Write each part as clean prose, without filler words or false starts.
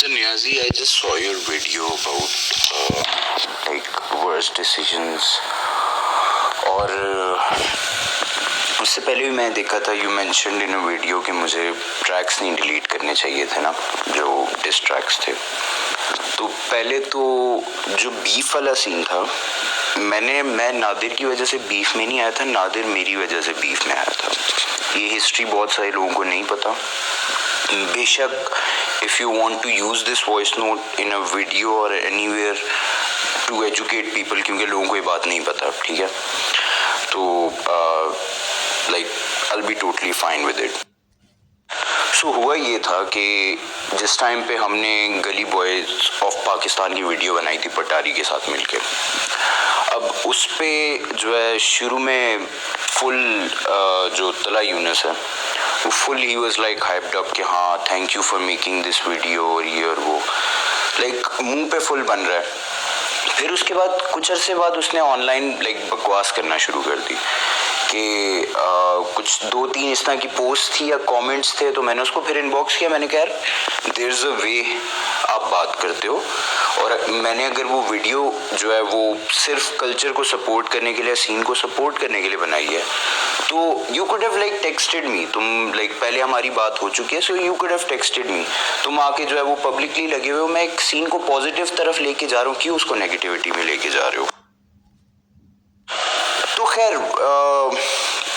So Niazi, I just saw your video about like worst decisions और उससे पहले भी मैं देखा था you mentioned in a video कि मुझे ट्रैक्स नहीं डिलीट करने चाहिए थे ना, जो डिस ट्रैक्स थे। तो पहले तो जो बीफ वाला सीन था, मैं नादिर की वजह से बीफ में नहीं आया था, नादिर मेरी वजह से बीफ में आया था। ये हिस्ट्री बहुत सारे लोगों को नहीं पता। बेशक if you want to use this voice note in a video or anywhere to educate people, क्योंकि लोगों को ये बात नहीं पता, ठीक है, तो like I'll be totally fine with it. So हुआ ये था कि जिस टाइम पे हमने गली बॉयज ऑफ पाकिस्तान की वीडियो बनाई थी पटारी के साथ मिलके, अब उस पे जो है शुरू में फुल जो तला यूनुस है वो full he was like hyped up कि हाँ thank you for making this video और ये और वो, लाइक मुंह पे फुल बन रहा है। फिर उसके बाद कुछ अरसे बाद उसने ऑनलाइन लाइक बकवास करना शुरू कर दी कि कुछ 2-3 इस तरह की पोस्ट थी या कमेंट्स थे, तो मैंने उसको फिर इनबॉक्स किया। मैंने कहा यार देयर इज़ अ वे आप बात करते हो, और मैंने अगर वो वीडियो जो है वो सिर्फ कल्चर को सपोर्ट करने के लिए, सीन को सपोर्ट करने के लिए बनाई है, तो you could have like texted me, तुम लाइक पहले हमारी बात हो चुकी है, so you could have texted me. तुम आके जो है वो पब्लिकली लगे हुए हो, मैं एक सीन को पॉजिटिव तरफ लेके जा रहा हूँ, क्यों उसको नेगेटिविटी में लेके जा रहे हो? तो खैर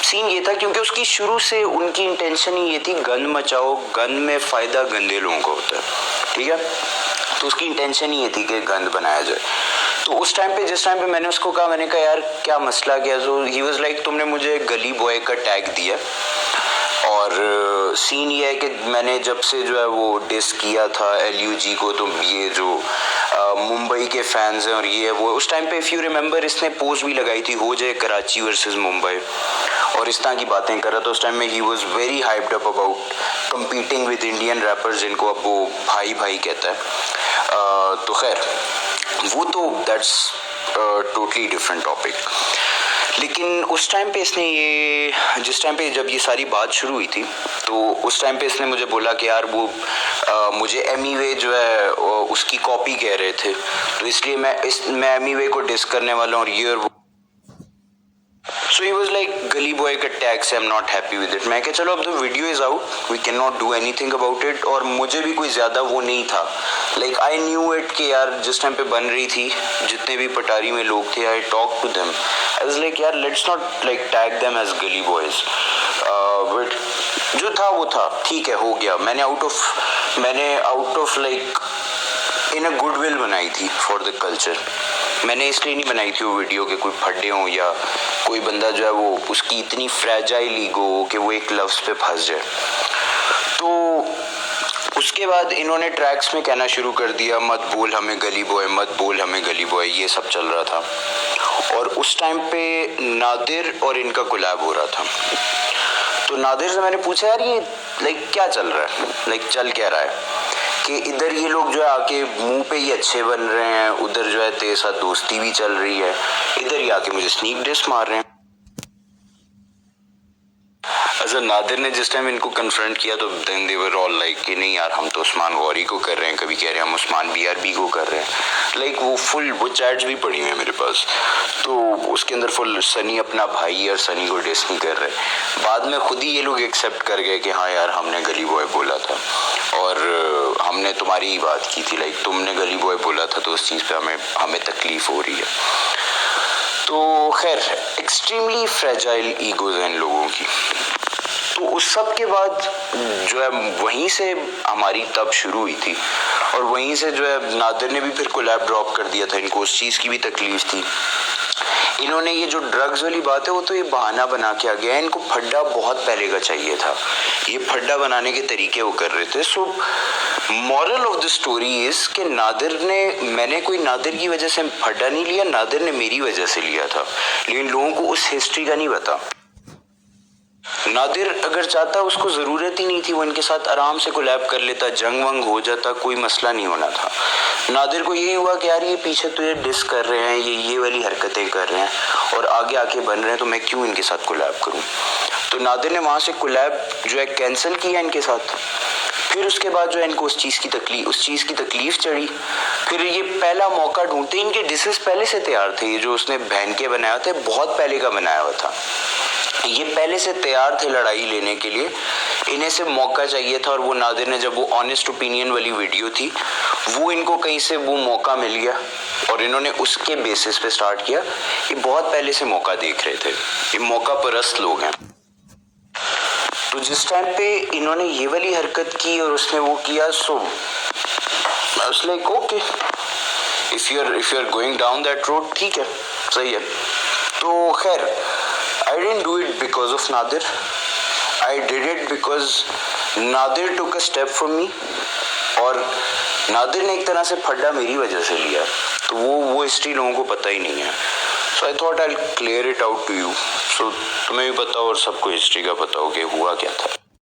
सीन ये था क्योंकि उसकी शुरू से उनकी इंटेंशन ही ये थी गंद मचाओ, गंद में फ़ायदा गंदे लोगों को होता है, ठीक है, तो उसकी इंटेंशन ही ये थी कि गंद बनाया जाए। तो उस टाइम पे जिस टाइम पे मैंने उसको कहा, मैंने कहा यार क्या मसला क्या, सो ही वाज लाइक तुमने मुझे गली बॉय का टैग दिया, और सीन ये है कि मैंने जब से जो है वो डिस किया था LUG को, तो ये जो मुंबई के फैंस हैं और ये है वो, उस टाइम पे इफ़ यू रिमेंबर इसने पोस्ट भी लगाई थी हो जाए कराची वर्सेस मुंबई, और इस तरह की बातें कर रहा था। उस टाइम में he was very hyped up about competing with Indian rappers जिनको अब वो भाई भाई कहता है। तो खैर वो तो दैट्स टोटली डिफरेंट टॉपिक। लेकिन उस टाइम पे इसने ये, जिस टाइम पे जब ये सारी बात शुरू हुई थी, तो उस टाइम पे इसने मुझे बोला कि यार वो मुझे एमीवे जो है उसकी कॉपी कह रहे थे, तो इसलिए मैं एमीवे को डिस करने वाला हूँ और ये और वो। So he was like गली बॉय का टैग से I'm not happy with it। मैं कहा चलो अब the video is out, we cannot do anything about it। और मुझे भी कोई ज़्यादा वो नहीं था, like I knew it कि यार जिस टाइम पे बन रही थी, जितने भी पटारी में लोग थे, I talked to them, I was like यार let's not like tag them as गली boys। but जो था वो था, ठीक है, हो गया। मैंने out of like in a goodwill बनाई थी फॉर द कल्चर। मैंने इसलिए नहीं बनाई थी वो वीडियो के कोई फड्डे हों या कोई बंदा जो है वो उसकी इतनी फ्रेजाइल ईगो हो कि वो एक लफ्ज़ पे फंस जाए। तो उसके बाद इन्होंने ट्रैक्स में कहना शुरू कर दिया मत बोल हमें गली बॉय, मत बोल हमें गली बॉय, ये सब चल रहा था। और उस टाइम पे नादिर और इनका कोलैब हो रहा था। तो नादिर से मैंने पूछा यार ये लाइक क्या चल रहा है, लाइक चल क्या रहा है कि इधर ये लोग जो है आके मुंह पे ही अच्छे बन रहे हैं, उधर जो है तेरे साथ दोस्ती भी चल रही है, इधर ही आके मुझे स्नीक डिस मार रहे हैं। अच्छा, नादिर ने जिस टाइम इनको कन्फ्रंट किया तो then they were all like कि नहीं यार हम तो उस्मान गौरी को कर रहे हैं, कभी कह रहे हैं हम उस्मान BRB को कर रहे हैं, लाइक वो चैट्स भी पड़ी हुई है मेरे पास। तो उसके अंदर फुल सनी अपना भाई और सनी को डिस नहीं कर रहे। बाद में खुद ही ये लोग एक्सेप्ट कर गए कि हाँ यार हमने गली बॉय बोला था और हमने तुम्हारी ही बात की थी, लाइक तुमने गली बॉय बोला था तो उस चीज़ पे हमें तकलीफ हो रही है। तो खैर एक्सट्रीमली फ्रेजाइल ईगोज हैं इन लोगों की। तो उस सब के बाद जो है वहीं से हमारी तब शुरू हुई थी, और वहीं से जो है नादिर ने भी फिर कोलैब ड्रॉप कर दिया था। इनको उस चीज़ की भी तकलीफ थी। इन्होंने ये जो ड्रग्स वाली बात है वो तो ये बहाना बना के आ गया, इनको फड्डा बहुत पहले का चाहिए था, ये फड्डा बनाने के तरीके वो कर रहे थे। So moral of the story is कि मैंने कोई नादिर की वजह से फड्डा नहीं लिया, नादिर ने मेरी वजह से लिया था, लेकिन लोगों को उस हिस्ट्री का नहीं पता। नादिर अगर चाहता उसको ज़रूरत ही नहीं थी, वो इनके साथ आराम से कोलैब कर लेता, जंग वंग हो जाता, कोई मसला नहीं होना था। नादिर को यही हुआ कि यार ये पीछे तो ये डिस कर रहे हैं, ये वाली हरकतें कर रहे हैं और आगे आके बन रहे हैं, तो मैं क्यों इनके साथ कोलैब करूं। तो नादिर ने वहाँ से कोलैब जो है कैंसिल किया इनके साथ। फिर उसके बाद जो है इनको उस चीज़ की तकलीफ चढ़ी। फिर ये पहला मौका ढूंढते, इनके डिशेस पहले से तैयार थे, ये जो उसने बहन के बनाया था बहुत पहले का बनाया हुआ था, ये पहले से तैयार थे लड़ाई लेने के लिए, इन्हें से मौका चाहिए था। और वो नादिर ने, जब वो ऑनेस्ट ओपिनियन वाली वीडियो थी, वो इनको कहीं से वो मौका मिल गया और इन्होंने उसके बेसिस पे स्टार्ट किया। ये बहुत पहले से मौका देख रहे थे, ये मौका परस्त लोग हैं। तो जिस टाइम पे इन्होंने ये वाली हरकत की और उसने वो किया, so I was like okay, if you are going down that road, ठीक है, सही है। तो खैर, I didn't do it because of Nadir, I did it because Nadir took a step from me, और नादिर ने एक तरह से फड्डा मेरी वजह से लिया। तो वो हिस्ट्री लोगों को पता ही नहीं है। So I thought I clear it out to you, so तुम्हें भी पता हो और सबको हिस्ट्री का पता हो कि हुआ क्या था।